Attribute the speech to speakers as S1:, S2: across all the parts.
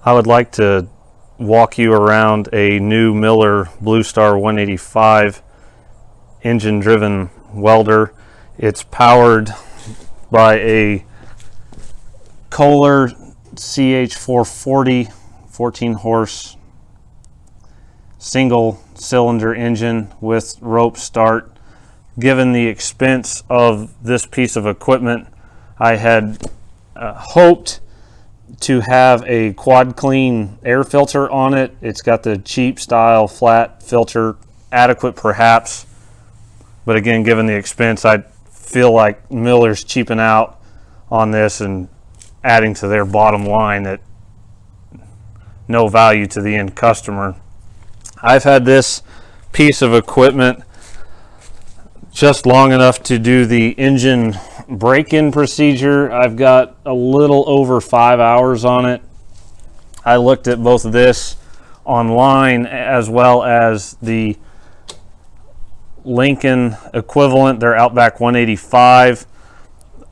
S1: I would like to walk you around a new Miller Blue Star 185 engine driven welder. It's powered by a Kohler CH440 14 horse single cylinder engine with rope start. Given the expense of this piece of equipment, I had hoped to have a quad clean air filter on it. It's got the cheap style flat filter, adequate perhaps, but again, given the expense, I feel like Miller's cheaping out on this and adding to their bottom line at no value to the end customer. I've had this piece of equipment just long enough to do the engine break-in procedure. I've got a little over 5 hours on it. I looked at both of this online as well as the Lincoln equivalent, their Outback 185.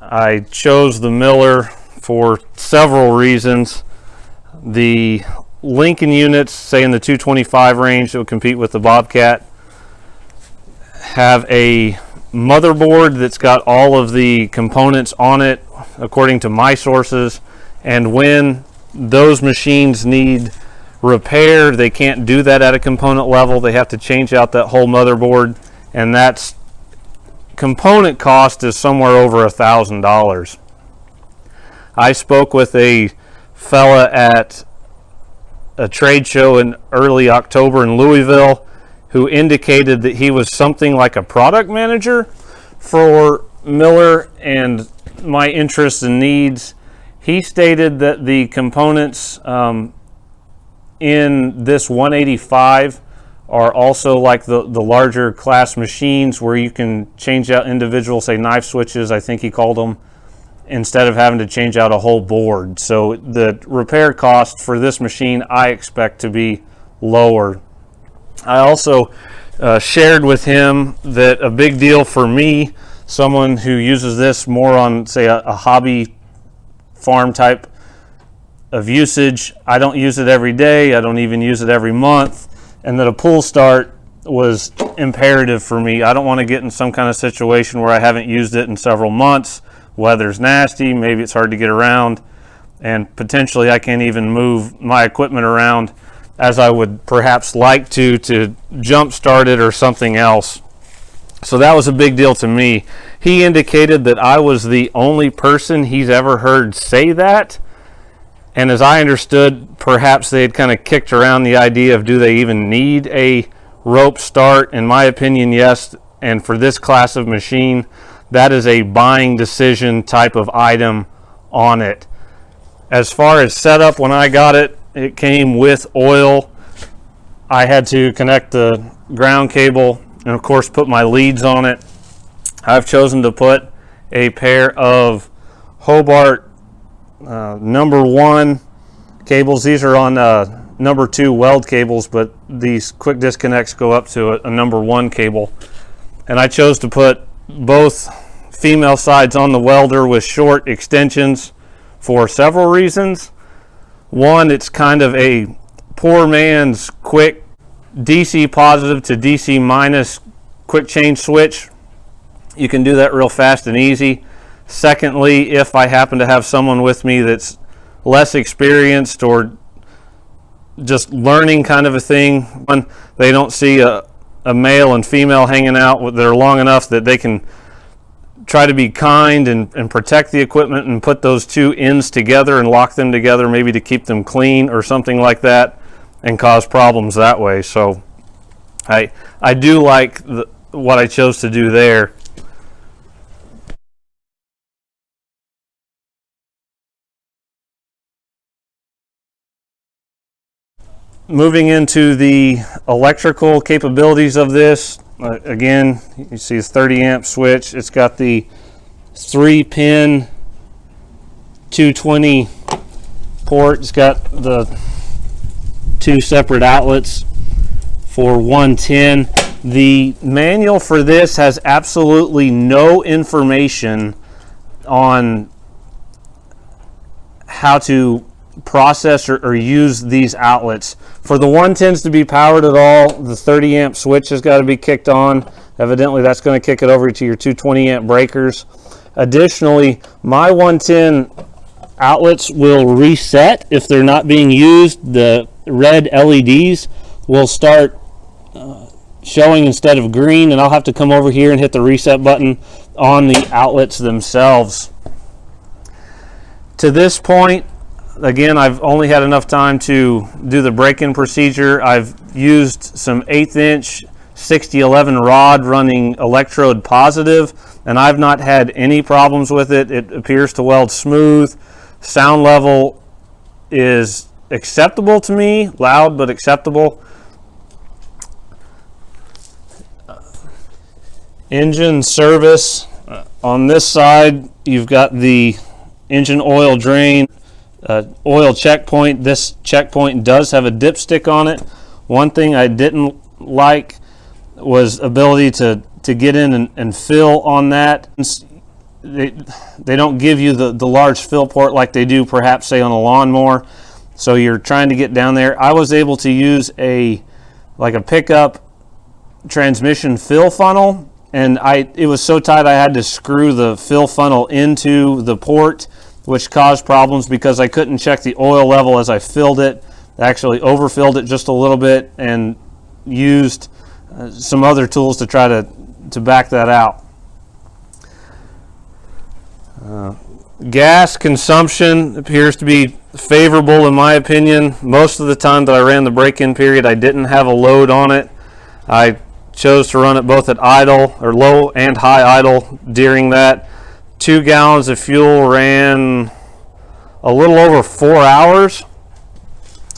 S1: I chose the Miller for several reasons. The Lincoln units, say in the 225 range, that would compete with the Bobcat, have a motherboard that's got all of the components on it according to my sources, and when those machines need repair, they can't do that at a component level. They have to change out that whole motherboard, and that's component cost is somewhere over $1,000. I spoke with a fella at a trade show in early October in Louisville who indicated that he was something like a product manager for Miller and my interests and needs. He stated that the components in this 185 are also like the larger class machines where you can change out individual, say, knife switches, I think he called them, instead of having to change out a whole board. So the repair cost for this machine I expect to be lower. I also shared with him that a big deal for me, someone who uses this more on, say, a hobby farm type of usage, I don't use it every day, I don't even use it every month, and that a pull start was imperative for me. I don't want to get in some kind of situation where I haven't used it in several months. Weather's nasty, maybe it's hard to get around, and potentially I can't even move my equipment around as I would perhaps like to jump start it or something else. So that was a big deal to me. He indicated that I was the only person he's ever heard say that, and as I understood, perhaps they had kind of kicked around the idea of, do they even need a rope start? In my opinion, yes, and for this class of machine, that is a buying decision type of item on it. As far as setup, when I got it, it came with oil. I had to connect the ground cable and of course put my leads on it. I've chosen to put a pair of Hobart number 1 cables. These are on number 2 weld cables, but these quick disconnects go up to a number 1 cable. And I chose to put both female sides on the welder with short extensions for several reasons. One, it's kind of a poor man's quick DC positive to DC minus quick change switch. You can do that real fast and easy. Secondly, if I happen to have someone with me that's less experienced or just learning kind of a thing, when they don't see a male and female hanging out that are long enough that they can try to be kind and protect the equipment and put those two ends together and lock them together, maybe to keep them clean or something like that, and cause problems that way. So I do like what I chose to do there. Moving into the electrical capabilities of this, again, you see it's 30 amp switch. It's got the 3-pin 220 port. It's got the 2 separate outlets for 110. The manual for this has absolutely no information on how to process or use these outlets. For the 110s to be powered at all, the 30 amp switch has got to be kicked on. Evidently that's going to kick it over to your 220 amp breakers. Additionally, my 110 outlets will reset if they're not being used. The red LEDs will start showing instead of green, and I'll have to come over here and hit the reset button on the outlets themselves. To this point, again, I've only had enough time to do the break-in procedure. I've used some 1/8 inch 6011 rod running electrode positive, and I've not had any problems with it. It appears to weld smooth. Sound level is acceptable to me, loud but acceptable. Engine service. On this side, you've got the engine oil drain, oil checkpoint. This checkpoint does have a dipstick on it. One thing I didn't like was ability to get in and fill on that. They don't give you the large fill port like they do perhaps say on a lawnmower, so you're trying to get down there. I was able to use a pickup transmission fill funnel, and it was so tight I had to screw the fill funnel into the port, which caused problems because I couldn't check the oil level as I filled it. I actually overfilled it just a little bit and used some other tools to try to back that out. Gas consumption appears to be favorable in my opinion. Most of the time that I ran the break-in period, I didn't have a load on it. I chose to run it both at idle or low and high idle during that. 2 gallons of fuel ran a little over 4 hours.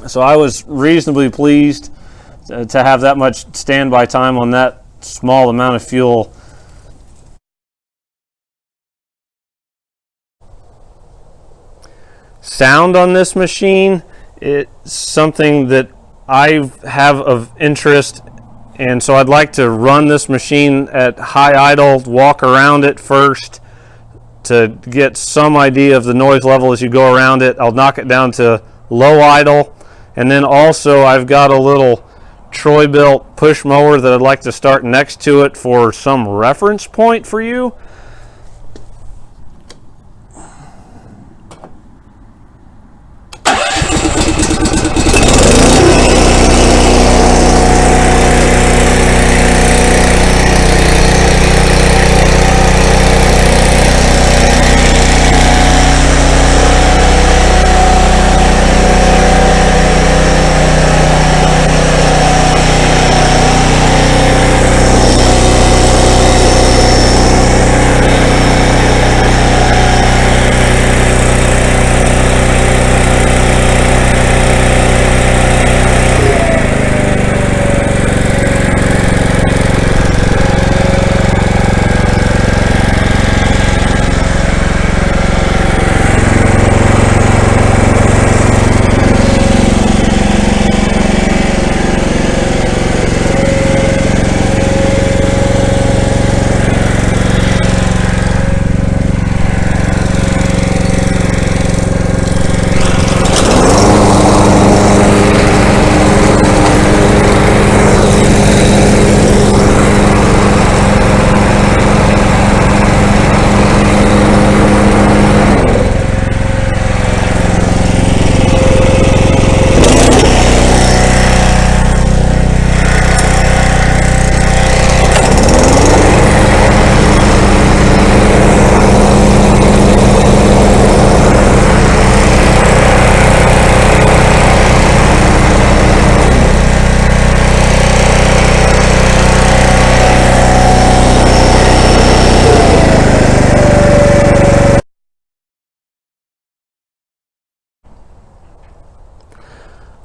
S1: So I was reasonably pleased to have that much standby time on that small amount of fuel. Sound on this machine, it's something that I have of interest, and so I'd like to run this machine at high idle, walk around it first to get some idea of the noise level as you go around it. I'll knock it down to low idle, and then also I've got a little Troy-Bilt push mower that I'd like to start next to it for some reference point for you.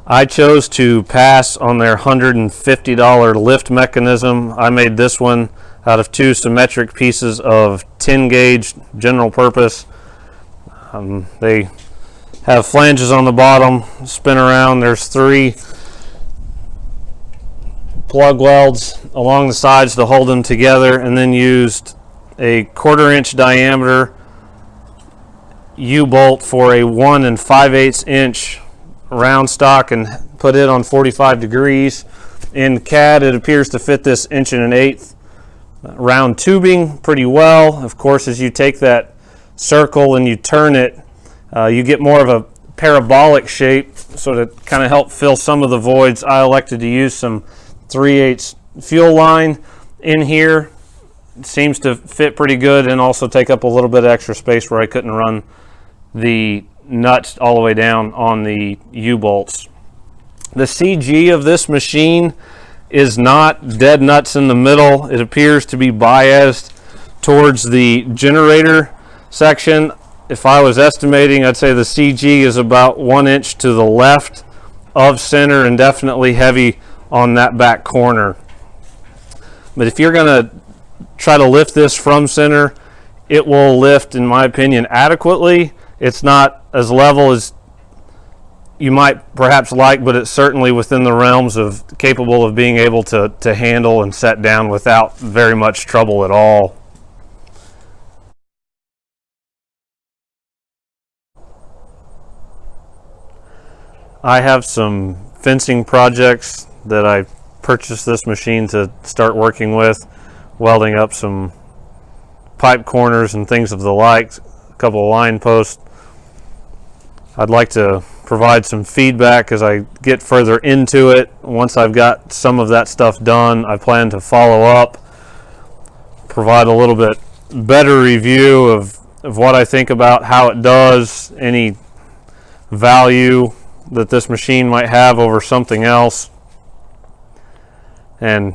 S1: I chose to pass on their $150 lift mechanism. I made this one out of 2 symmetric pieces of 10 gauge general purpose. They have flanges on the bottom, spin around. There's 3 plug welds along the sides to hold them together, and then used a 1/4 inch diameter U-bolt for a 1 5/8 inch round stock and put it on 45 degrees. In CAD, it appears to fit this 1 1/8 round tubing pretty well. Of course, as you take that circle and you turn it, you get more of a parabolic shape, so to kind of help fill some of the voids, I elected to use some 3/8 fuel line in here. It seems to fit pretty good and also take up a little bit of extra space where I couldn't run the nuts all the way down on the U-bolts. The CG of this machine is not dead nuts in the middle. It appears to be biased towards the generator section. If I was estimating, I'd say the CG is about 1 inch to the left of center and definitely heavy on that back corner. But if you're going to try to lift this from center, it will lift, in my opinion, adequately. It's not as level as you might perhaps like, but it's certainly within the realms of capable of being able to handle and set down without very much trouble at all. I have some fencing projects that I purchased this machine to start working with, welding up some pipe corners and things of the like, a couple of line posts. I'd like to provide some feedback as I get further into it. Once I've got some of that stuff done, I plan to follow up, provide a little bit better review of what I think about how it does, any value that this machine might have over something else, and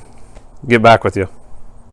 S1: get back with you.